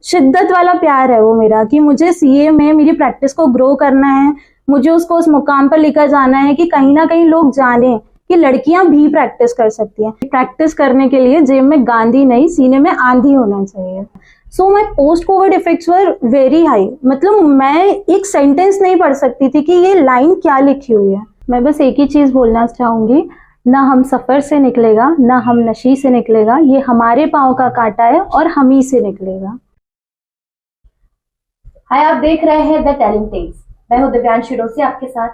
शिद्दत वाला प्यार है वो मेरा, कि मुझे सीए में मेरी प्रैक्टिस को ग्रो करना है, मुझे उसको उस मुकाम पर लेकर जाना है कि कहीं ना कहीं लोग जाने कि लड़कियां भी प्रैक्टिस कर सकती हैं। प्रैक्टिस करने के लिए जेब में गांधी नहीं, सीने में आंधी होना चाहिए। So my post covid effects were very high. मतलब मैं एक सेंटेंस नहीं पढ़ सकती थी कि ये लाइन क्या लिखी हुई है। मैं बस एक ही चीज बोलना चाहूंगी, ना हम सफर से निकलेगा, ना हम नशी से निकलेगा, ये हमारे पांव का कांटा है और हम ही से निकलेगा। हाय, आप देख रहे हैं द टेलिंग टेल्स। मैं हूं दिव्यांशी डोसे आपके साथ।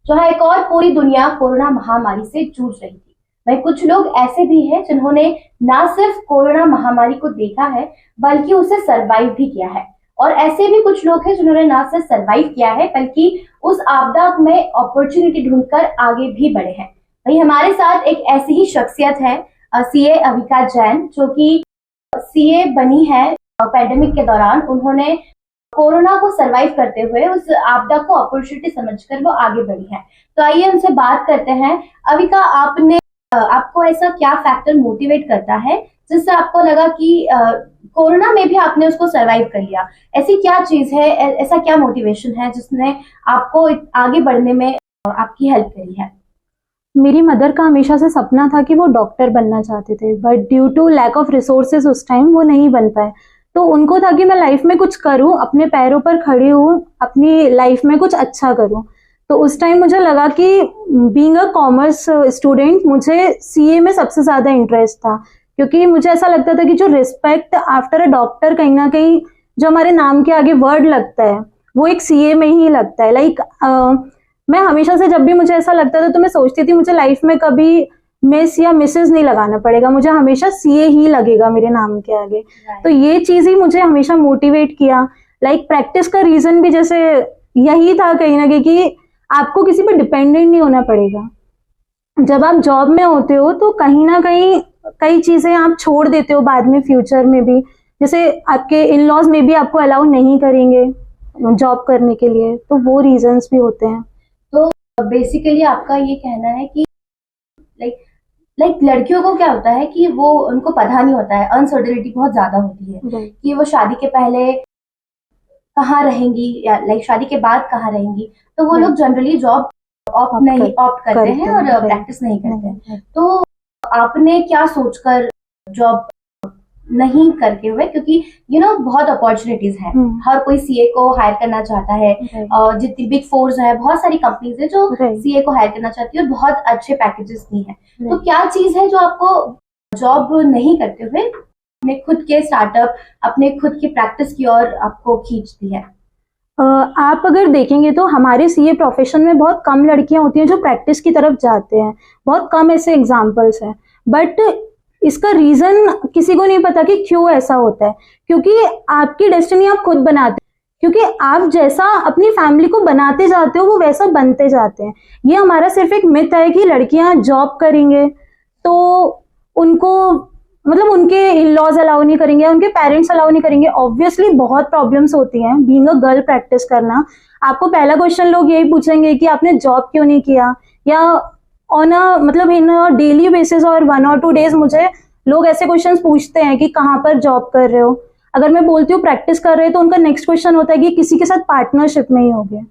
जहां एक और पूरी दुनिया कोरोना महामारी से जूझ रही थी, वहीं कुछ लोग ऐसे भी हैं जिन्होंने ना सिर्फ कोरोना महामारी को देखा है बल्कि उसे सरवाइव भी किया है, और ऐसे भी कुछ लोग हैं जिन्होंने ना सिर्फ सरवाइव किया है बल्कि उस आपदा में अपॉर्चुनिटी ढूंढकर आगे भी बढ़े हैं। वहीं हमारे साथ एक ऐसी ही शख्सियत है, सीए अविका जैन, जो कि सीए बनी है पैंडेमिक के दौरान। उन्होंने कोरोना को सरवाइव करते हुए उस आपदा को अपॉर्चुनिटी समझकर वो आगे बढ़ी है। तो आइए उनसे बात करते हैं। अविका, आपको ऐसा क्या फैक्टर मोटिवेट करता है जिससे आपको लगा कि कोरोना में भी आपने उसको सरवाइव कर लिया? ऐसी क्या चीज है, ऐसा क्या मोटिवेशन है जिसने आपको आगे बढ़ने में आपकी हेल्प करी है? मेरी मदर का हमेशा से सपना था कि वो डॉक्टर बनना चाहते थे, but due to lack of resources उस टाइम वो नहीं बन पाए। तो उनको था कि मैं लाइफ में कुछ करूं, अपने पैरों पर खड़ी हूं, अपनी लाइफ में कुछ अच्छा करूं। तो उस टाइम मुझे लगा कि बीइंग अ कॉमर्स स्टूडेंट मुझे सीए में सबसे ज्यादा इंटरेस्ट था, क्योंकि मुझे ऐसा लगता था कि जो रिस्पेक्ट आफ्टर अ डॉक्टर कहीं ना कहीं जो हमारे नाम के आगे वर्ड लगता है वो एक सीए में ही लगता है। लाइक मैं हमेशा से जब भी मुझे ऐसा लगता था तो मैं सोचती थी मुझे लाइफ में कभी मिस या मिसेस नहीं लगाना पड़ेगा, मुझे हमेशा सीए ही लगेगा मेरे नाम के आगे। तो ये चीज ही मुझे हमेशा मोटिवेट किया। लाइक प्रैक्टिस का रीजन भी जैसे यही था कहीं ना कहीं कि आपको किसी पर डिपेंडेंट नहीं होना पड़ेगा। जब आप जॉब में होते हो तो कहीं ना कहीं कई चीजें आप छोड़ देते हो बाद में, फ्यूचर में भी। जैसे आपके इन लॉज में भी आपको अलाउ नहीं करेंगे जॉब करने के लिए, तो वो रीजंस भी होते हैं। तो बेसिकली आपका ये कहना है कि लाइक लड़कियों को क्या होता है कि वो उनको पता नहीं होता है, अनसर्टेनिटी बहुत ज्यादा होती है कि वो शादी के पहले कहाँ रहेंगी या लाइक शादी के बाद कहाँ रहेंगी। तो वो लोग जनरली जॉब ऑप्ट करते हैं और प्रैक्टिस नहीं करते हैं। तो आपने क्या सोचकर जॉब नहीं करके हुए, क्योंकि बहुत अपॉर्चुनिटीज हैं, हर कोई सीए को हायर करना चाहता है, जितनी बिग फोर्स है, बहुत सारी कंपनीज है जो सीए को हायर करना चाहती है और बहुत अच्छे पैकेजेस भी हैं। तो क्या चीज है जो आपको जॉब नहीं करते हुए अपने खुद के स्टार्टअप, अपने खुद की प्रैक्टिस की ओर आपको खींचती है? आप अगर देखेंगे तो हमारे सीए प्रोफेशन में बहुत कम लड़कियां होती हैं जो प्रैक्टिस की तरफ जाते हैं, बहुत कम ऐसे एग्जाम्पल्स हैं। बट इसका रीजन किसी को नहीं पता कि क्यों ऐसा होता है, क्योंकि आपकी डेस्टिनी आप खुद बनाते हैं, क्योंकि आप जैसा अपनी फैमिली को बनाते जाते हो वो वैसा बनते जाते हैं। ये हमारा सिर्फ एक मिथ है कि लड़कियां जॉब करेंगे तो उनको मतलब उनके इन लॉज अलाउ नहीं करेंगे, उनके पेरेंट्स अलाउ नहीं करेंगे। ऑब्वियसली बहुत प्रॉब्लम्स होती हैं बीइंग अ गर्ल प्रैक्टिस करना। आपको पहला क्वेश्चन लोग यही पूछेंगे कि आपने जॉब क्यों नहीं किया, या ऑन मतलब इन डेली बेसिस और 1 और 2 डेज मुझे लोग ऐसे क्वेश्चंस पूछते हैं कि कहाँ पर जॉब कर रहे हो। अगर मैं बोलती हूँ प्रैक्टिस कर रहे हो तो उनका नेक्स्ट क्वेश्चन होता है कि किसी के साथ पार्टनरशिप में ही हो गया।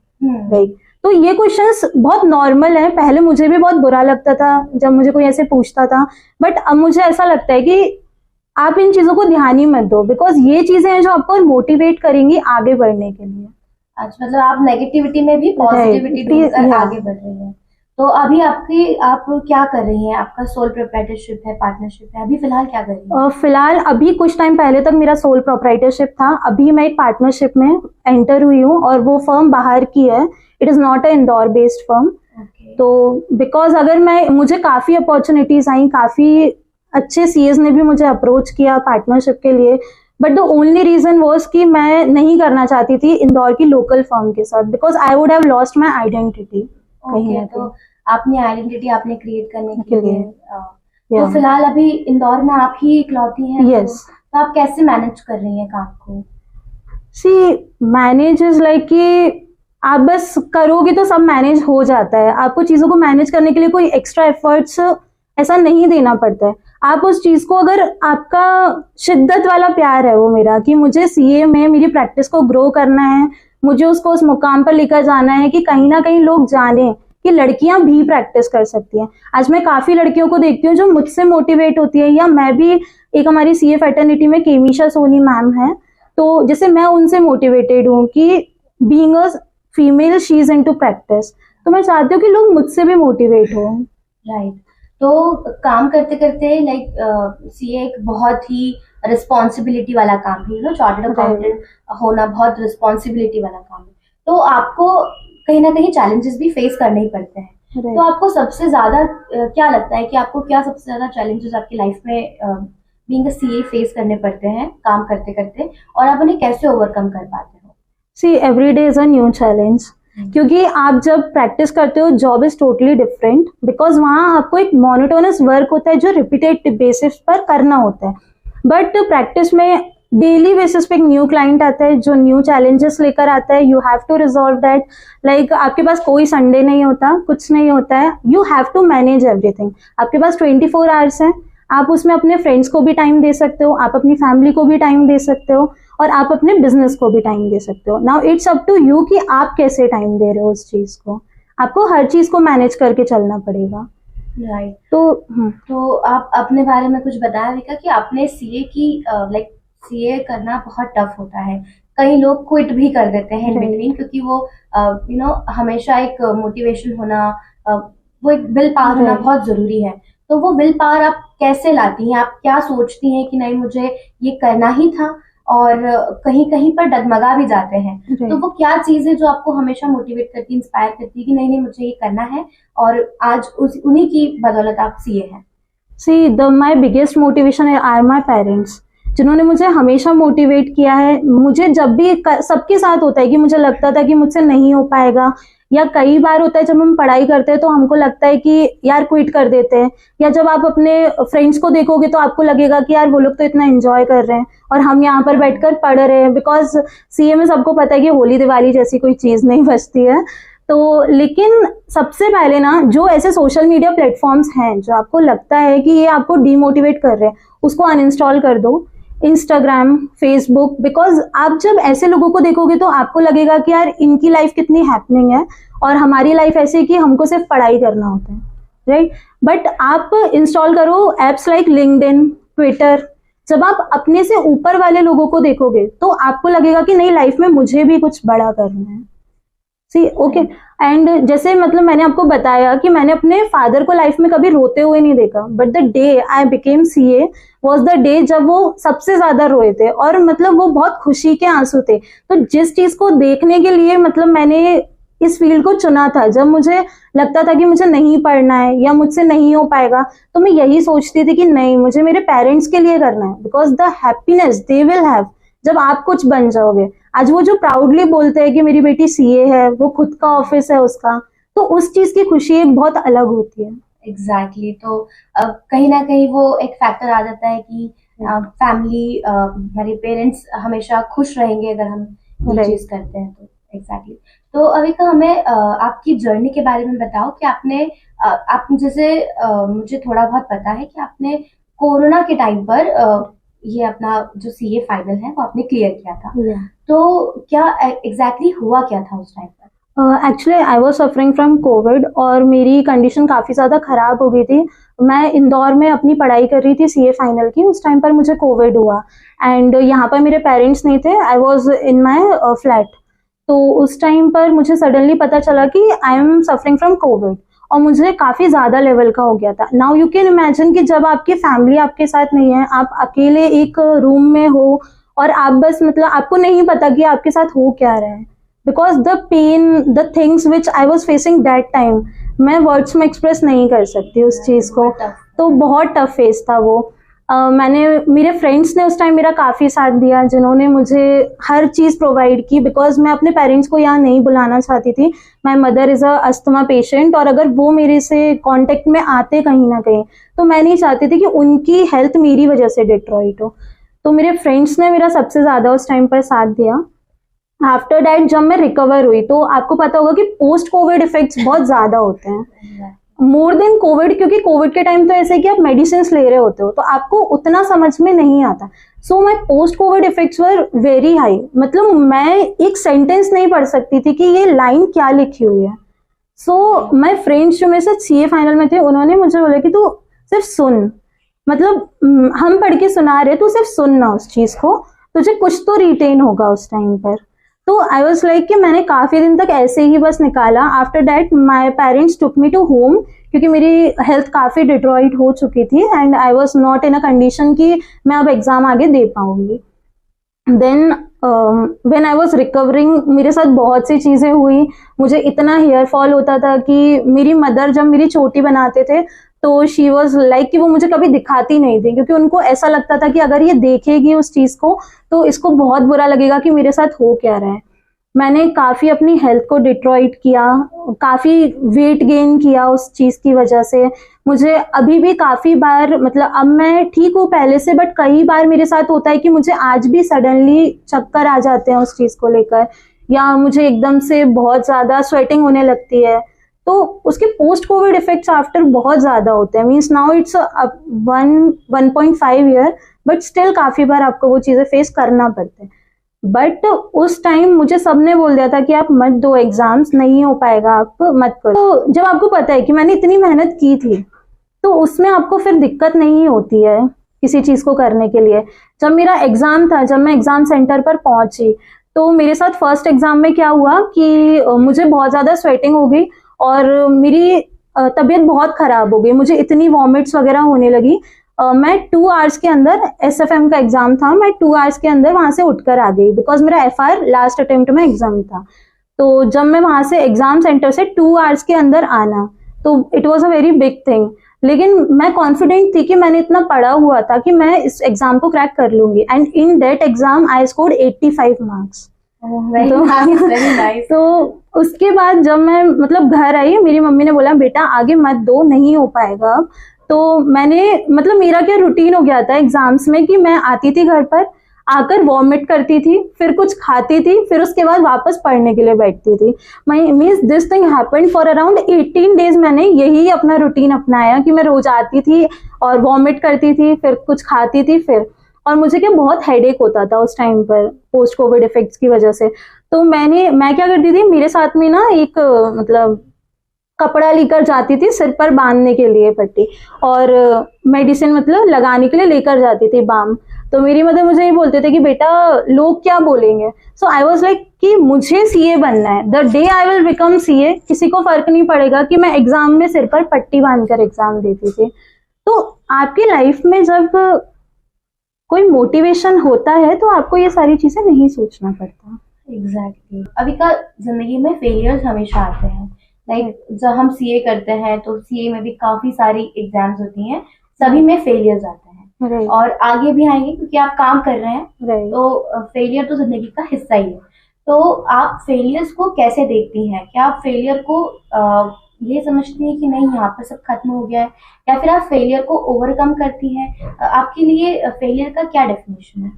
राइट, तो ये क्वेश्चंस बहुत नॉर्मल है। पहले मुझे भी बहुत बुरा लगता था जब मुझे कोई ऐसे पूछता था, बट अब मुझे ऐसा लगता है कि आप इन चीजों को ध्यान ही मत दो, बिकॉज ये चीजें हैं जो आपको मोटिवेट करेंगी आगे बढ़ने के लिए। अच्छा, मतलब आप नेगेटिविटी में भी पॉजिटिविटी ढूंढकर आगे बढ़ रही हैं। तो अभी आप क्या कर रही हैं? आपका सोल प्रोप्राइटरशिप है, पार्टनरशिप है, अभी फिलहाल क्या कर रही हैं? फिलहाल अभी कुछ टाइम पहले तक मेरा सोल प्रोप्राइटरशिप था, अभी मैं एक पार्टनरशिप में एंटर हुई हूँ और वो फर्म बाहर की है। It is not a Indore based firm. तो बिकॉज अगर मुझे काफी अपॉर्चुनिटीज आई, काफी अच्छे सीएस ने भी मुझे अप्रोच किया पार्टनरशिप के लिए, but the only reason was कि मैं नहीं करना चाहती थी इंदौर की लोकल फर्म के साथ, because I would have lost my identity. तो अपनी आइडेंटिटी आपने क्रिएट करने के लिए तो फिलहाल अभी इंदौर में आप ही इकलौती हैं। यस। तो आप कैसे मैनेज कर रही हैं काम को? सी मैनेज इज लाइक कि आप बस करोगे तो सब मैनेज हो जाता है। आपको चीजों को मैनेज करने के लिए कोई एक्स्ट्रा एफर्ट्स ऐसा नहीं देना पड़ता है। आप उस चीज को, अगर आपका शिद्दत वाला प्यार है वो मेरा, कि मुझे सीए में मेरी प्रैक्टिस को ग्रो करना है, मुझे उसको उस मुकाम पर लेकर जाना है कि कहीं ना कहीं लोग जाने कि लड़कियां भी प्रैक्टिस कर सकती हैं। आज मैं काफी लड़कियों को देखती हूँ जो मुझसे मोटिवेट होती है, या मैं भी, एक हमारी सीए फैटर्निटी में केमीशा सोनी मैम है, तो जैसे मैं उनसे मोटिवेटेड हूँ कि being a female she is into practice, तो मैं चाहती हूँ कि लोग मुझसे भी मोटिवेट हो। राइट। तो काम करते करते लाइक सीए एक बहुत ही रिस्पॉन्सिबिलिटी वाला काम है, चार्टर्ड अकाउंटेंट होना बहुत रिस्पॉन्सिबिलिटी वाला काम है, तो आपको कहीं ना कहीं चैलेंजेस भी फेस करने ही पड़ते हैं। तो आपको सबसे ज्यादा क्या लगता है कि आपको क्या सबसे ज्यादा चैलेंजेस आपकी लाइफ में बीइंग अ सीए फेस करने पड़ते हैं काम करते करते, और आप उन्हें कैसे ओवरकम कर पाते हो? See every day is a new challenge, क्योंकि आप जब प्रैक्टिस करते हो job is totally different, because वहाँ आपको एक मोनोटोनस वर्क होता है जो रिपीटेड बेसिस पर करना होता है। बट प्रैक्टिस में डेली बेसिस पे एक न्यू क्लाइंट आता है जो न्यू चैलेंजेस लेकर आता है, you have to resolve that. Like आपके पास कोई संडे नहीं होता, कुछ नहीं होता है, you have to manage everything. आपके पास 24 आवर्स है, आप उसमें अपने फ्रेंड्स को भी टाइम दे सकते हो, आप अपनी फैमिली को भी टाइम दे सकते हो, और आप अपने बिजनेस को भी टाइम दे सकते हो। Now it's up to you कि आप कैसे टाइम दे रहे हो उस चीज को। आपको हर चीज को मैनेज करके चलना पड़ेगा। राइट। तो आप अपने बारे में कुछ बताया विका कि आपने सीए की लाइक सीए करना बहुत टफ होता है, कई लोग क्विट भी कर देते हैं इन बिटवीन, क्योंकि वो हमेशा एक मोटिवेशन होना, वो एक विल पावर होना बहुत जरूरी है। तो वो विल पावर आप कैसे लाती हैं? आप क्या सोचती हैं कि नहीं मुझे ये करना ही था, और कहीं कहीं पर डगमगा भी जाते हैं, तो वो क्या चीज है जो आपको हमेशा मोटिवेट करती, इंस्पायर करती है कि नहीं नहीं मुझे ये करना है, और आज उन्हीं की बदौलत आप सीए हैं? See my biggest motivation are my parents, जिन्होंने मुझे हमेशा मोटिवेट किया है। मुझे जब भी, सबके साथ होता है कि मुझे लगता था कि मुझसे नहीं हो पाएगा, या कई बार होता है जब हम पढ़ाई करते हैं तो हमको लगता है कि यार क्विट कर देते हैं, या जब आप अपने फ्रेंड्स को देखोगे तो आपको लगेगा कि यार वो लोग तो इतना एंजॉय कर रहे हैं और हम यहाँ पर बैठकर पढ़ रहे हैं। बिकॉज सीए में सबको पता है कि होली दिवाली जैसी कोई चीज नहीं बचती है। तो लेकिन सबसे पहले ना, जो ऐसे सोशल मीडिया प्लेटफॉर्म्स हैं जो आपको लगता है कि ये आपको डीमोटिवेट कर रहे हैं, उसको अनइंस्टॉल कर दो। इंस्टाग्राम, फेसबुक, बिकॉज आप जब ऐसे लोगों को देखोगे तो आपको लगेगा कि यार इनकी लाइफ कितनी हैपनिंग है और हमारी लाइफ ऐसी कि हमको सिर्फ पढ़ाई करना होता है, राइट। बट आप इंस्टॉल करो ऐप्स लाइक लिंक्डइन, ट्विटर। जब आप अपने से ऊपर वाले लोगों को देखोगे तो आपको लगेगा कि नहीं, लाइफ में मुझे भी कुछ बड़ा करना है। सी ओके। एंड जैसे मतलब मैंने आपको बताया कि मैंने अपने फादर को लाइफ में कभी रोते हुए नहीं देखा, but the day I became CA was the day जब वो सबसे ज्यादा रोए थे, और मतलब वो बहुत खुशी के आंसू थे। तो जिस चीज को देखने के लिए मतलब मैंने इस फील्ड को चुना था, जब मुझे लगता था कि मुझे नहीं पढ़ना है या मुझसे नहीं हो पाएगा, तो मैं यही सोचती थी कि नहीं, मुझे मेरे पेरेंट्स के लिए करना है, because the happiness they will have जब आप कुछ बन जाओगे। आज वो जो प्राउडली बोलते हैं कि मेरी बेटी सीए है, वो खुद का ऑफिस है उसका, तो उस चीज की खुशी एक बहुत अलग होती है। एग्जैक्टली। तो कहीं ना कहीं वो एक फैक्टर आ जाता है कि फैमिली, हमारे पेरेंट्स हमेशा खुश रहेंगे अगर हम ये चीज करते हैं। तो एग्जैक्टली। तो अविका, हमें आपकी जर्नी के बारे में बताओ कि आपने आप जैसे मुझे थोड़ा बहुत पता है कि आपने कोरोना के टाइम पर ये अपना जो सीए फाइनल है वो आपने क्लियर किया था। तो क्या एग्जैक्टली हुआ क्या था उस टाइम पर? Actually I was suffering from Covid, और मेरी कंडीशन काफ़ी ज़्यादा ख़राब हो गई थी। मैं इंदौर में अपनी पढ़ाई कर रही थी सीए फाइनल की, उस टाइम पर मुझे कोविड हुआ, एंड यहाँ पर मेरे पेरेंट्स नहीं थे, I was in my flat. तो उस टाइम पर मुझे सडनली पता चला कि I am suffering from Covid, और मुझे काफ़ी ज़्यादा लेवल का हो गया था। नाउ यू कैन इमेजिन कि जब आपकी फैमिली आपके साथ नहीं है, आप अकेले एक रूम में हो, और आप बस मतलब आपको नहीं पता कि आपके साथ हो क्या रहा है, because the pain, the things which I was facing that time, मैं वर्ड्स में एक्सप्रेस नहीं कर सकती उस चीज़ को। तो बहुत टफ फेस था वो। मेरे फ्रेंड्स ने उस टाइम मेरा काफ़ी साथ दिया, जिन्होंने मुझे हर चीज़ प्रोवाइड की, बिकॉज मैं अपने पेरेंट्स को यहाँ नहीं बुलाना चाहती थी। My mother is a asthma patient, और अगर वो मेरे से कांटेक्ट में आते कहीं ना कहीं, तो मैं नहीं चाहती थी कि उनकी हेल्थ मेरी वजह से डिट्रॉइट हो। तो मेरे फ्रेंड्स ने मेरा सबसे ज़्यादा उस टाइम पर साथ दिया। आफ्टर डैट जब मैं रिकवर हुई, तो आपको पता होगा कि पोस्ट कोविड इफेक्ट्स बहुत ज़्यादा होते हैं, मोर देन कोविड, क्योंकि कोविड के टाइम तो ऐसे है कि आप मेडिसिन ले रहे होते हो तो आपको उतना समझ में नहीं आता. So my post covid effects were very high. मतलब मैं एक सेंटेंस नहीं पढ़ सकती थी कि ये लाइन क्या लिखी हुई है. सो माई फ्रेंड्स जो मेरे साथ सीए फाइनल में थे उन्होंने मुझे बोला कि तू सिर्फ सुन, मतलब हम पढ़ के सुना रहे, तू सिर्फ सुनना उस चीज को, तुझे कुछ तो रिटेन होगा उस टाइम पर. तो आई वॉज लाइक कि मैंने काफी दिन तक ऐसे ही बस निकाला. After that my parents took me to home, क्योंकि मेरी हेल्थ काफी डिट्रॉइट हो चुकी थी and I was not in a condition कि मैं अब एग्जाम आगे दे पाऊंगी. Then when I was recovering मेरे साथ बहुत सी चीजें हुई. मुझे इतना हेयर फॉल होता था कि मेरी मदर जब मेरी चोटी बनाते थे तो शी वॉज लाइक कि वो मुझे कभी दिखाती नहीं थी, क्योंकि उनको ऐसा लगता था कि अगर ये देखेगी उस चीज को तो इसको बहुत बुरा लगेगा कि मेरे साथ हो क्या रहा है. मैंने काफी अपनी हेल्थ को डिट्रॉइट किया, काफी वेट गेन किया उस चीज की वजह से. मुझे अभी भी काफी बार, मतलब अब मैं ठीक हूँ पहले से, बट कई बार मेरे साथ होता है कि मुझे आज भी सडनली चक्कर आ जाते हैं उस चीज को लेकर, या मुझे एकदम से बहुत ज्यादा स्वेटिंग होने लगती है. तो उसके पोस्ट कोविड इफेक्ट्स आफ्टर बहुत ज्यादा होते हैं. Means now it's 1.5 year, but still काफी बार आपको वो चीजें फेस करना पड़ता है. बट उस टाइम मुझे सबने बोल दिया था कि आप मत दो एग्जाम्स, नहीं हो पाएगा, आप मत करो. तो जब आपको पता है कि मैंने इतनी मेहनत की थी तो उसमें आपको फिर दिक्कत नहीं होती है किसी चीज को करने के लिए. जब मेरा एग्जाम था, जब मैं एग्जाम सेंटर पर पहुंची तो मेरे साथ फर्स्ट एग्जाम में क्या हुआ कि मुझे बहुत ज्यादा स्वेटिंग हो गई और मेरी तबीयत बहुत खराब हो गई. मुझे इतनी वॉमिट्स वगैरह होने लगी. मैं 2 आवर्स के अंदर, एसएफएम का एग्जाम था, मैं 2 आवर्स के अंदर वहां से उठकर आ गई, बिकॉज मेरा एफआर लास्ट अटेम्प्ट में एग्जाम था. तो जब मैं वहां से एग्जाम सेंटर से 2 आवर्स के अंदर आना, तो it was a very big thing. लेकिन मैं कॉन्फिडेंट थी कि मैंने इतना पढ़ा हुआ था कि मैं इस एग्जाम को क्रैक कर लूंगी. And in that exam I scored 85 marks. तो उसके बाद जब मैं मतलब घर आई, मेरी मम्मी ने बोला बेटा आगे मत दो, नहीं हो पाएगा अब. तो मैंने, मतलब मेरा क्या रूटीन हो गया था एग्जाम्स में कि मैं आती थी घर पर, आकर वॉमिट करती थी, फिर कुछ खाती थी, फिर उसके बाद वापस पढ़ने के लिए बैठती थी. Means this thing happened for around 18 days. मैंने यही अपना रूटीन अपनाया कि मैं रोज आती थी और वॉमिट करती थी, फिर कुछ खाती थी, फिर, और मुझे क्या बहुत हेडेक होता था उस टाइम पर पोस्ट कोविड इफेक्ट्स की वजह से. तो मैं क्या करती थी, मेरे साथ में ना एक मतलब कपड़ा लेकर जाती थी सिर पर बांधने के लिए पट्टी, और मेडिसिन मतलब लगाने के लिए लेकर जाती थी बाम. तो मेरी मदर मुझे ये बोलते थे कि बेटा लोग क्या बोलेंगे. सो आई वाज लाइक कि मुझे सीए बनना है. The day I will become CA, किसी को फर्क नहीं पड़ेगा कि मैं एग्जाम में सिर पर पट्टी बांधकर एग्जाम देती थी. तो आपकी लाइफ में जब कोई मोटिवेशन होता है तो आपको ये सारी चीजें नहीं सोचना पड़ता. एग्जैक्टली. अभी का जिंदगी में फेलियर्स हमेशा आते हैं. लाइक जब हम सीए करते हैं तो सीए में भी काफी सारी एग्जाम्स होती हैं, सभी में फेलियर्स आते हैं और आगे भी आएंगे क्योंकि आप काम कर रहे हैं. तो फेलियर तो जिंदगी का हिस्सा ही है. तो आप फेलियर्स को कैसे देखती हैं? क्या आप फेलियर को ये समझती हैं कि नहीं यहाँ पर सब खत्म हो गया है, या फिर आप फेलियर को ओवरकम करती हैं? आपके लिए फेलियर का क्या डेफिनेशन है?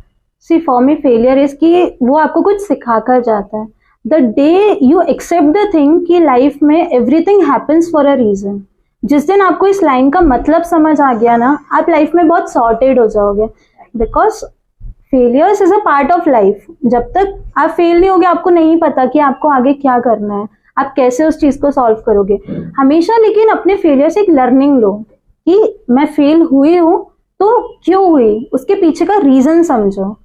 See for me failure is कि वो आपको कुछ सिखा कर जाता है. The day you accept the thing कि लाइफ में everything happens for a reason, जिस दिन आपको इस लाइन का मतलब समझ आ गया ना, आप लाइफ में बहुत सॉर्टेड हो जाओगे. Because failures is a part of life. जब तक आप फेल नहीं होगे आपको नहीं पता कि आपको आगे क्या करना है, आप कैसे उस चीज को सॉल्व करोगे. हमेशा लेकिन अपने फेलियर से एक लर्निंग लो कि मैं फेल हुई हूँ तो क्यों हुई, उसके पीछे का रीजन समझो,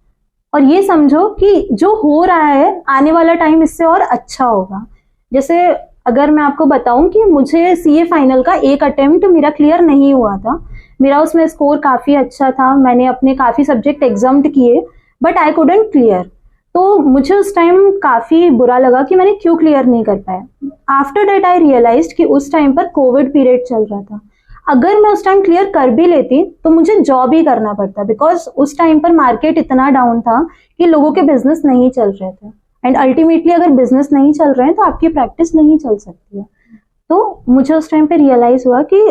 और ये समझो कि जो हो रहा है आने वाला टाइम इससे और अच्छा होगा. जैसे अगर मैं आपको बताऊं कि मुझे सीए फाइनल का एक अटेम्प्ट मेरा क्लियर नहीं हुआ था. मेरा उसमें स्कोर काफी अच्छा था, मैंने अपने काफी सब्जेक्ट एग्जाम्ड किए, बट आई कुडंट क्लियर. तो मुझे उस टाइम काफी बुरा लगा कि मैंने क्यों क्लियर नहीं कर पाया. आफ्टर दैट आई रियलाइज्ड कि उस टाइम पर कोविड पीरियड चल रहा था. अगर मैं उस टाइम क्लियर कर भी लेती तो मुझे जॉब ही करना पड़ता, बिकॉज उस टाइम पर मार्केट इतना डाउन था कि लोगों के बिजनेस नहीं चल रहे थे. एंड अल्टीमेटली अगर बिजनेस नहीं चल रहे हैं तो आपकी प्रैक्टिस नहीं चल सकती है. तो मुझे उस टाइम पे रियलाइज हुआ कि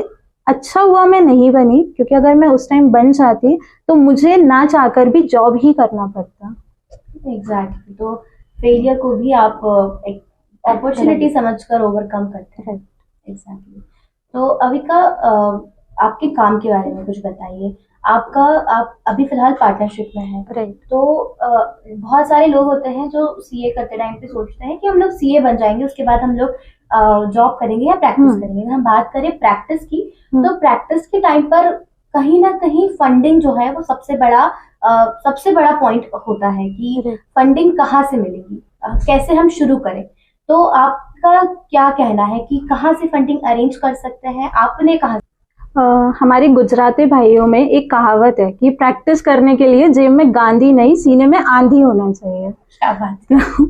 अच्छा हुआ मैं नहीं बनी, क्योंकि अगर मैं उस टाइम बन जाती तो मुझे ना चाहकर भी जॉब ही करना पड़ता. एग्जैक्टली. तो फेलियर को भी आप एक अपॉर्चुनिटी समझकर ओवरकम करते हैं. एग्जैक्टली. तो अविका, आपके काम के बारे में कुछ बताइए। आप अभी फिलहाल पार्टनरशिप में हैं। राइट। तो बहुत सारे लोग होते हैं जो सीए करते टाइम पे सोचते हैं कि हम लोग सीए बन जाएंगे, उसके बाद हम लोग जॉब करेंगे या प्रैक्टिस करेंगे। अगर हम बात करें प्रैक्टिस की, तो प्रैक्टिस के टाइम पर कहीं ना कहीं फंडिंग जो है वो सबसे बड़ा पॉइंट होता है कि फंडिंग कहाँ से मिलेगी, कैसे हम शुरू करें। तो आपका क्या कहना है कि कहाँ से फंडिंग अरेंज कर सकते हैं, आपने कहाँ? हमारे गुजराती भाइयों में एक कहावत है कि प्रैक्टिस करने के लिए जेब में गांधी नहीं, सीने में आंधी होना चाहिए। क्या बात है।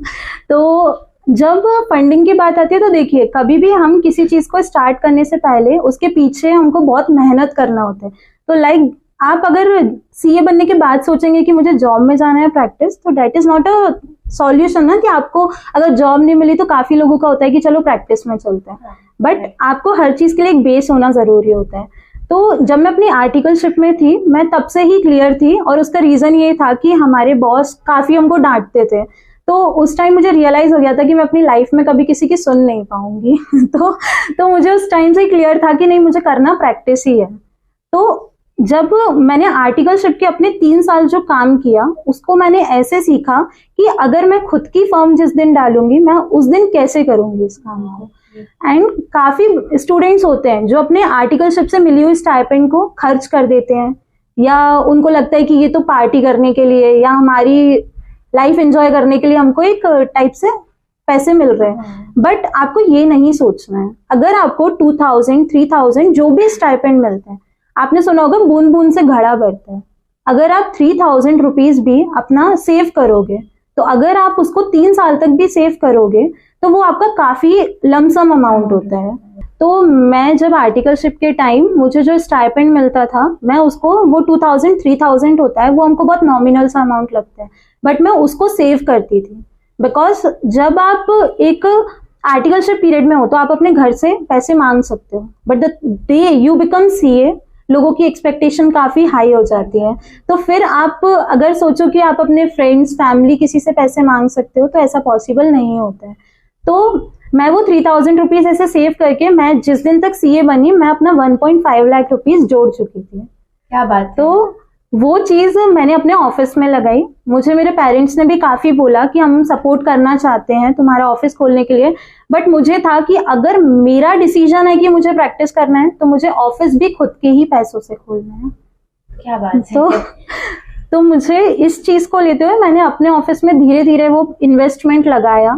तो जब फंडिंग की बात आती है तो देखिए, कभी भी हम किसी चीज को स्टार्ट करने से पहले उसके पीछे हमको बहुत मेहनत करना होता है। तो लाइक आप अगर सीए बनने के बाद सोचेंगे कि मुझे जॉब में जाना है प्रैक्टिस, तो that is not a solution ना, कि आपको अगर जॉब नहीं मिली तो काफी लोगों का होता है कि चलो प्रैक्टिस में चलते हैं, बट आपको हर चीज के लिए एक बेस होना जरूरी होता है। तो जब मैं अपनी आर्टिकलशिप में थी, मैं तब से ही क्लियर थी, और उसका रीजन ये था कि हमारे बॉस काफी हमको डांटते थे। तो उस टाइम मुझे रियलाइज हो गया था कि मैं अपनी लाइफ में कभी किसी की सुन नहीं पाऊंगी। तो मुझे उस टाइम से क्लियर था कि नहीं, मुझे करना प्रैक्टिस ही है। तो जब मैंने आर्टिकलशिप के अपने 3 साल जो काम किया, उसको मैंने ऐसे सीखा कि अगर मैं खुद की फर्म जिस दिन डालूंगी, मैं उस दिन कैसे करूंगी इस काम को। एंड काफी स्टूडेंट्स होते हैं जो अपने आर्टिकलशिप से मिली हुई स्टाइपेंड को खर्च कर देते हैं, या उनको लगता है कि ये तो पार्टी करने के लिए या हमारी लाइफ एंजॉय करने के लिए हमको एक टाइप से पैसे मिल रहे हैं। बट आपको ये नहीं सोचना है। अगर आपको 2000, 3000 जो भी स्टाइपेंड मिलते हैं, आपने सुना होगा बूंद बूंद से घड़ा भरता है। अगर आप 3000 रुपीज भी अपना सेव करोगे, तो अगर आप उसको 3 साल तक भी सेव करोगे, तो वो आपका काफी लमसम अमाउंट होता है। तो मैं जब आर्टिकलशिप के टाइम मुझे जो स्टाइपेंड मिलता था, मैं उसको, वो 2000, 3000 होता है, वो हमको बहुत नॉमिनल सा अमाउंट लगता है, बट मैं उसको सेव करती थी। बिकॉज जब आप एक आर्टिकलशिप पीरियड में हो तो आप अपने घर से पैसे मांग सकते हो, but the day you become CA, लोगों की एक्सपेक्टेशन काफी हाई हो जाती है। तो फिर आप अगर सोचो कि आप अपने फ्रेंड्स, फैमिली, किसी से पैसे मांग सकते हो, तो ऐसा पॉसिबल नहीं होता है। तो मैं वो 3000 रुपीज ऐसे सेव करके, मैं जिस दिन तक सीए बनी, मैं अपना 1.5 लाख रुपीज जोड़ चुकी थी। क्या बात। तो वो चीज मैंने अपने ऑफिस में लगाई। मुझे मेरे पेरेंट्स ने भी काफी बोला कि हम सपोर्ट करना चाहते हैं तुम्हारा ऑफिस खोलने के लिए, बट मुझे था कि अगर मेरा डिसीजन है कि मुझे प्रैक्टिस करना है, तो मुझे ऑफिस भी खुद के ही पैसों से खोलना है। क्या बात है। तो मुझे इस चीज को लेते हुए मैंने अपने ऑफिस में धीरे धीरे वो इन्वेस्टमेंट लगाया।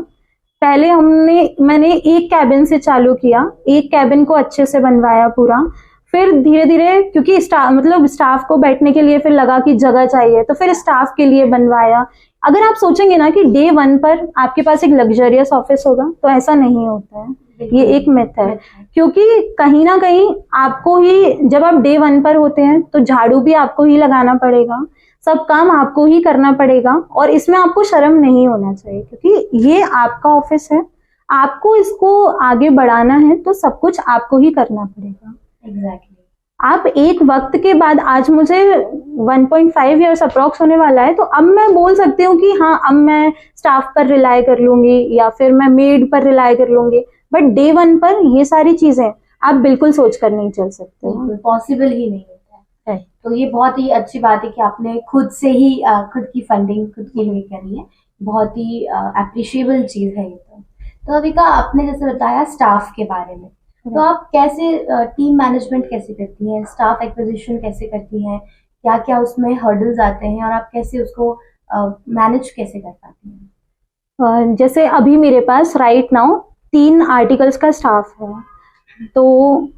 पहले मैंने एक कैबिन से चालू किया, एक कैबिन को अच्छे से बनवाया पूरा। फिर धीरे धीरे, क्योंकि स्टाफ को बैठने के लिए फिर लगा कि जगह चाहिए, तो फिर स्टाफ के लिए बनवाया। अगर आप सोचेंगे ना कि डे 1 पर आपके पास एक लग्जरियस ऑफिस होगा, तो ऐसा नहीं होता है। ये एक मिथ है, क्योंकि कहीं ना कहीं आपको ही, जब आप डे 1 पर होते हैं, तो झाड़ू भी आपको ही लगाना पड़ेगा, सब काम आपको ही करना पड़ेगा, और इसमें आपको शर्म नहीं होना चाहिए, क्योंकि ये आपका ऑफिस है, आपको इसको आगे बढ़ाना है, तो सब कुछ आपको ही करना पड़ेगा। एग्जैक्टली। आप एक वक्त के बाद, आज मुझे 1.5 ईयर्स अप्रॉक्स होने वाला है, तो अब मैं बोल सकती हूँ कि हाँ, अब मैं स्टाफ पर रिलाय कर लूंगी या फिर मैं मेड पर रिलाय कर लूंगी, बट डे 1 पर ये सारी चीजें आप बिल्कुल सोच कर नहीं चल सकते, पॉसिबल ही नहीं होता है। तो ये बहुत ही अच्छी बात है कि आपने खुद से ही खुद की फंडिंग खुद के लिए करी है, बहुत ही अप्रिशिएबल चीज है ये। तो अविका, आपने जैसे बताया स्टाफ के बारे में, तो आप कैसे टीम मैनेजमेंट कैसे करती हैं, स्टाफ एक्विजिशन कैसे करती हैं, क्या क्या उसमें हर्डल्स आते हैं, और आप कैसे उसको मैनेज कैसे कर पाती हैं? जैसे अभी मेरे पास राइट नाउ 3 आर्टिकल्स का स्टाफ है। तो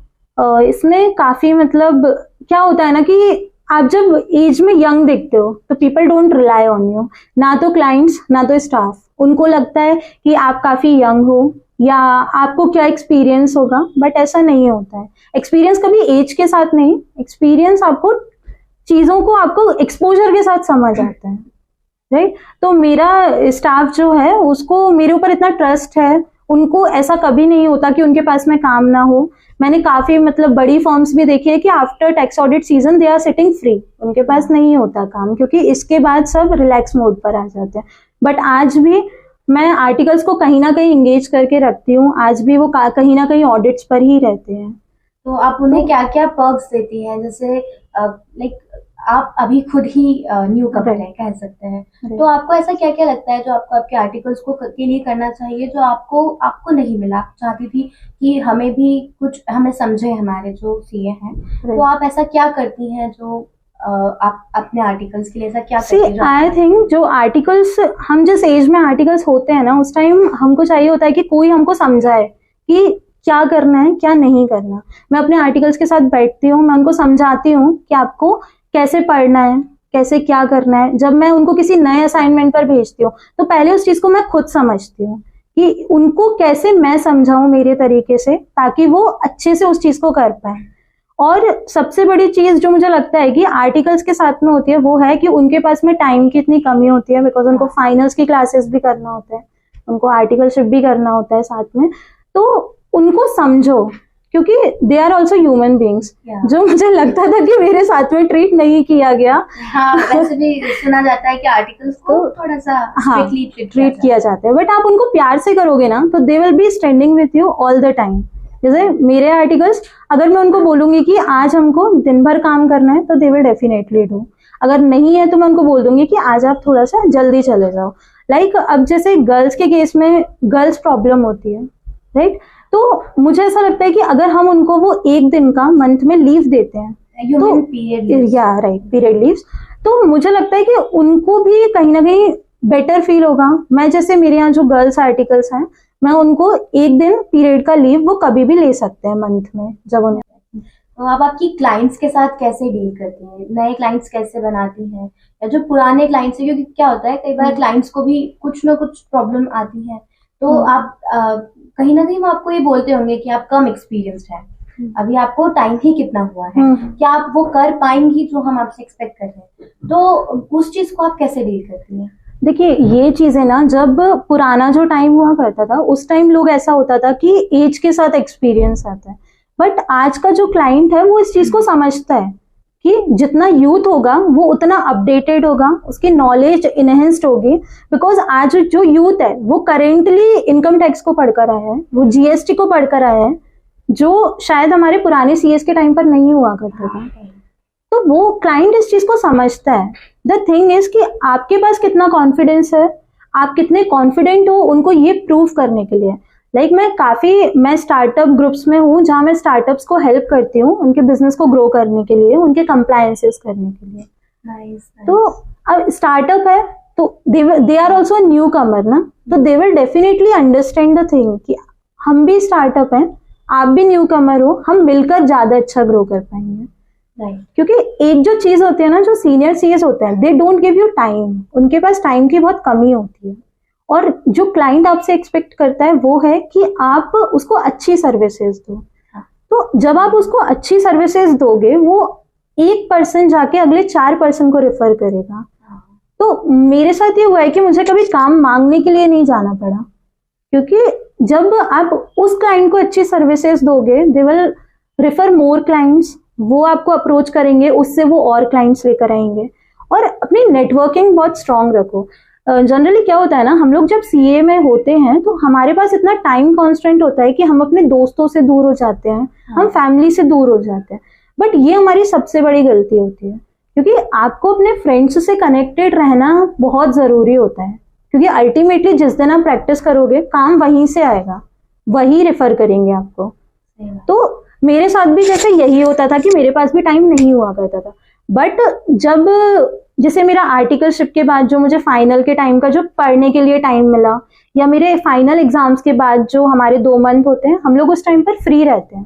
इसमें काफी, मतलब क्या होता है ना कि आप जब एज में यंग देखते हो, तो people don't rely on you, ना तो क्लाइंट्स ना तो स्टाफ। उनको लगता है कि आप काफी यंग हो या आपको क्या एक्सपीरियंस होगा, बट ऐसा नहीं होता है। एक्सपीरियंस कभी एज के साथ नहीं, एक्सपीरियंस आपको चीजों को, आपको एक्सपोजर के साथ समझ आता है, राइट। तो मेरा स्टाफ जो है, उसको मेरे ऊपर इतना ट्रस्ट है, उनको ऐसा कभी नहीं होता कि उनके पास में काम ना हो। मैंने काफी, मतलब बड़ी फर्म्स भी देखी है कि after tax audit season they are sitting free, उनके पास नहीं होता काम, क्योंकि इसके बाद सब रिलैक्स मोड पर आ जाते हैं। बट आज भी मैं आर्टिकल्स को कहीं ना कहीं इंगेज करके रखती हूँ, आज भी वो कहीं ना कहीं ऑडिट्स पर ही रहते हैं। तो आप उन्हें क्या क्या पर्क्स देती हैं, जैसे लाइक आप अभी खुद ही न्यू कमर Right. है कह सकते हैं, Right. तो आपको ऐसा क्या क्या लगता है जो आपको आपके आर्टिकल्स को के लिए करना चाहिए जो आपको नहीं मिला, आप चाहती थी कि हमें भी कुछ हमें समझे हमारे जो सीए हैं, तो Right. आप ऐसा क्या करती हैं जो आप अपने आर्टिकल्स के लिए ऐसा क्या सी करती हैं जो आई थिंक जो आर्टिकल्स हम जिस एज में आर्टिकल्स होते हैं ना, उस टाइम हमको चाहिए होता है कि कोई हमको समझाए कि क्या करना है क्या नहीं करना। मैं अपने आर्टिकल्स के साथ बैठती हूँ, मैं उनको समझाती हूँ कि आपको कैसे पढ़ना है, कैसे क्या करना है। जब मैं उनको किसी नए असाइनमेंट पर भेजती हूँ तो पहले उस चीज को मैं खुद समझती हूँ कि उनको कैसे मैं समझाऊं मेरे तरीके से, ताकि वो अच्छे से उस चीज को कर पाए। और सबसे बड़ी चीज जो मुझे लगता है कि आर्टिकल्स के साथ में होती है वो है कि उनके पास में टाइम की इतनी कमी होती है, बिकॉज उनको फाइनल्स की क्लासेस भी करना होता है, उनको आर्टिकलशिप भी करना होता है साथ में। तो उनको समझो, क्योंकि they are also human beings, जो मुझे लगता था कि मेरे साथ में ट्रीट नहीं किया गया। हाँ, वैसे भी सुना जाता है कि आर्टिकल्स को थोड़ा सा स्ट्रिक्टली ट्रीट किया जाता है, बट आप उनको प्यार से करोगे ना तो they will be standing with you all the time. जैसे मेरे आर्टिकल्स, अगर मैं उनको बोलूंगी कि आज हमको दिन भर काम करना है तो दे विल डेफिनेटली डू। अगर नहीं है तो मैं उनको बोल दूंगी कि आज आप थोड़ा सा जल्दी चले जाओ। लाइक अब जैसे गर्ल्स के केस में गर्ल्स प्रॉब्लम होती है, राइट? तो मुझे ऐसा लगता है कि अगर हम उनको वो एक दिन का मंथ में लीव देते हैं, तो पीरियड लीव्स, तो मुझे लगता है कि उनको भी कहीं ना कहीं बेटर फील होगा। मैं जैसे मेरे यहाँ जो गर्ल्स आर्टिकल्स हैं, मैं उनको एक दिन पीरियड का लीव वो कभी भी ले सकते हैं मंथ में जब उन्हें। तो आप आपकी क्लाइंट्स के साथ कैसे डील करती हैं, नए क्लाइंट्स कैसे बनाती हैं, या जो पुराने क्लाइंट्स हैं, क्योंकि क्या होता है कई बार क्लाइंट्स को भी कुछ ना कुछ प्रॉब्लम आती है, तो आप कहीं ना कहीं वो आपको ये बोलते होंगे कि आप कम एक्सपीरियंस्ड हैं, अभी आपको टाइम ही कितना हुआ है, क्या आप वो कर पाएंगी जो हम आपसे एक्सपेक्ट कर रहे हैं, तो उस चीज को आप कैसे डील करती हैं? देखिए, ये चीजें ना, जब पुराना जो टाइम हुआ करता था उस टाइम लोग ऐसा होता था कि एज के साथ एक्सपीरियंस आता है, बट आज का जो क्लाइंट है वो इस चीज को समझता है कि जितना यूथ होगा वो उतना अपडेटेड होगा, उसकी नॉलेज इनहेंस्ड होगी। बिकॉज आज जो यूथ है वो करेंटली इनकम टैक्स को पढ़कर आया है, वो जीएसटी को पढ़कर आया है, जो शायद हमारे पुराने सीएस के टाइम पर नहीं हुआ करता था। तो वो क्लाइंट इस चीज को समझता है। द थिंग इज कि आपके पास कितना कॉन्फिडेंस है, आप कितने कॉन्फिडेंट हो उनको ये प्रूव करने के लिए। लाइक मैं स्टार्टअप ग्रुप्स में हूँ जहाँ मैं स्टार्टअप्स को हेल्प करती हूँ उनके बिजनेस को ग्रो करने के लिए, उनके कंप्लायंसेस करने के लिए। nice. तो अब स्टार्टअप है तो दे आर ऑल्सो न्यू कमर ना, तो they will definitely understand the thing कि हम भी स्टार्टअप हैं, आप भी न्यू कमर हो, हम मिलकर ज्यादा अच्छा ग्रो कर पाएंगे। क्योंकि एक जो चीज होती है ना, जो सीनियर सीएस होते हैं, they don't give you time, उनके पास टाइम की बहुत कमी होती है। और जो क्लाइंट आपसे एक्सपेक्ट करता है वो है कि आप उसको अच्छी सर्विसेज दो। तो जब आप उसको अच्छी सर्विसेज दोगे, वो 1% जाके अगले 4% को रेफर करेगा। तो मेरे साथ ये हुआ है कि मुझे कभी काम मांगने के लिए नहीं जाना पड़ा, क्योंकि जब आप उस क्लाइंट को अच्छी सर्विसेज दोगे, they will refer more clients, वो आपको अप्रोच करेंगे, उससे वो और क्लाइंट्स लेकर आएंगे। और अपनी नेटवर्किंग बहुत स्ट्रांग रखो। जनरली क्या होता है ना, हम लोग जब सीए में होते हैं तो हमारे पास इतना टाइम कॉन्स्टेंट होता है कि हम अपने दोस्तों से दूर हो जाते हैं, हम फैमिली से दूर हो जाते हैं। बट ये हमारी सबसे बड़ी गलती होती है, क्योंकि आपको अपने फ्रेंड्स से कनेक्टेड रहना बहुत जरूरी होता है। क्योंकि अल्टीमेटली जिस दिन आप प्रैक्टिस करोगे, काम वहीं से आएगा, वही रेफर करेंगे आपको। तो मेरे साथ भी जैसे यही होता था कि मेरे पास भी टाइम नहीं हुआ करता था। बट जब जैसे मेरा आर्टिकलशिप के बाद जो मुझे फाइनल के टाइम का जो पढ़ने के लिए टाइम मिला, या मेरे फाइनल एग्जाम्स के बाद जो हमारे 2 मंथ होते हैं, हम लोग उस टाइम पर फ्री रहते हैं।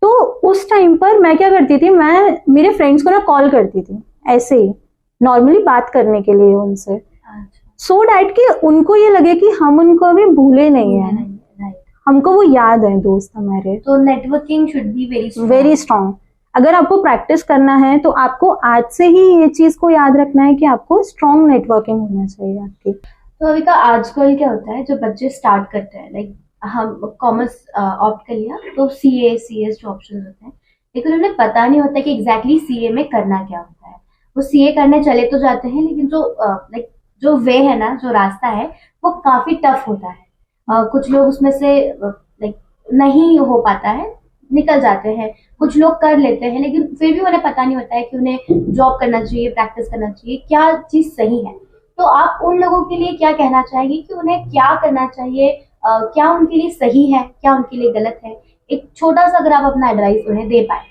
तो उस टाइम पर मैं क्या करती थी, मैं मेरे फ्रेंड्स को ना कॉल करती थी, ऐसे ही नॉर्मली बात करने के लिए उनसे, सो डैट कि उनको ये लगे कि हम उनको अभी भूले नहीं है, हमको वो याद है दोस्त हमारे। तो networking should be very strong. अगर आपको प्रैक्टिस करना है तो आपको आज से ही ये चीज को याद रखना है कि आपको स्ट्रांग नेटवर्किंग होना चाहिए आपकी। तो अभी का आजकल क्या होता है, जो बच्चे स्टार्ट करते हैं, लाइक हम कॉमर्स ऑप्ट कर लिया तो सीए सीएस जो ऑप्शन होते हैं, लेकिन उन्हें पता नहीं होता कि एग्जैक्टली सीए में करना क्या होता है। वो सीए करने चले तो जाते हैं, लेकिन जो वे है ना, जो रास्ता है, वो काफी टफ होता है। कुछ लोग उसमें से नहीं हो पाता है, निकल जाते हैं, कुछ लोग कर लेते हैं, लेकिन फिर भी उन्हें पता नहीं होता है कि उन्हें जॉब करना चाहिए, प्रैक्टिस करना चाहिए, क्या चीज सही है। तो आप उन लोगों के लिए क्या कहना चाहेंगे कि उन्हें क्या करना चाहिए, क्या उनके लिए सही है, क्या उनके लिए गलत है? एक छोटा सा अगर आप अपना एडवाइस उन्हें दे पाए।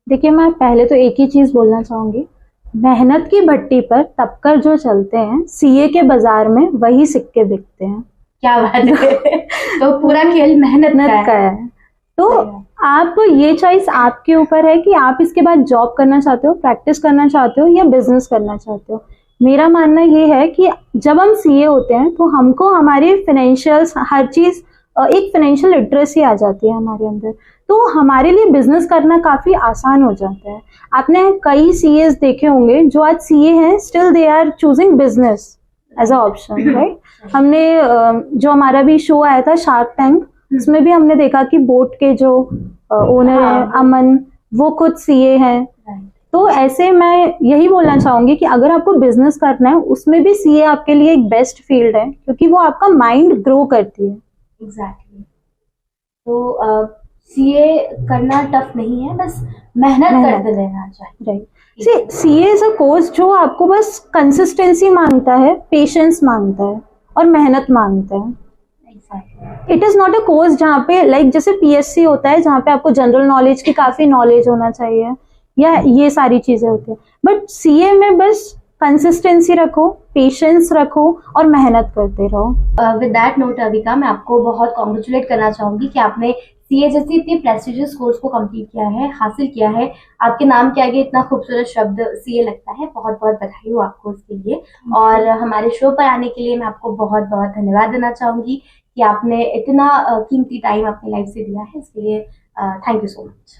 देखिए, मैं पहले तो एक ही चीज बोलना चाहूंगी, मेहनत की भट्टी पर तपकर जो चलते हैं, सीए के बाजार में वही सिक्के बिकते हैं। क्या बात है। तो पूरा खेल मेहनत का है। तो आप, ये चॉइस आपके ऊपर है कि आप इसके बाद जॉब करना चाहते हो, प्रैक्टिस करना चाहते हो या बिजनेस करना चाहते हो। मेरा मानना ये है कि जब हम सीए होते हैं तो हमको हमारे फाइनेंशियल्स, हर चीज, एक फाइनेंशियल लिटरेसी आ जाती है हमारे अंदर, तो हमारे लिए बिजनेस करना काफी आसान हो जाता है। आपने कई सीएस देखे होंगे जो आज सीए हैं, still they are choosing business as a option, right. हमने जो हमारा भी शो आया था शार्क टैंक, उसमें भी हमने देखा कि बोट के जो ओनर है अमन, वो खुद सीए हैं। तो ऐसे मैं यही बोलना चाहूंगी कि अगर आपको बिजनेस करना है, उसमें भी सीए आपके लिए एक बेस्ट फील्ड है, क्योंकि वो आपका माइंड ग्रो करती है। एग्जैक्टली। तो सीए करना टफ नहीं है, बस मेहनत करते रहना चाहिए। Right. CA is a course जो आपको बस कंसिस्टेंसी मांगता है, पेशेंस मांगता है और मेहनत मांगता है। It is not a course जहाँ पे लाइक जैसे पीएससी होता है, जहाँ पे आपको जनरल नॉलेज की काफी नॉलेज होना चाहिए या ये सारी चीजें होती है, बट सीए में बस कंसिस्टेंसी रखो, पेशेंस रखो और मेहनत करते रहो। विद दैट नोट अविका, मैं आपको बहुत कॉन्ग्रेचुलेट करना चाहूंगी कि आपने सीए जैसी इतनी प्रेस्टिजियस कोर्स को कंप्लीट किया है, हासिल किया है। आपके नाम के आगे इतना खूबसूरत शब्द सीए लगता है। बहुत बहुत बधाई हो आपको उसके लिए। और हमारे शो पर आने के लिए मैं आपको बहुत बहुत धन्यवाद देना चाहूंगी कि आपने इतना कीमती टाइम अपनी लाइफ से दिया है। इसके लिए थैंक यू सो मच।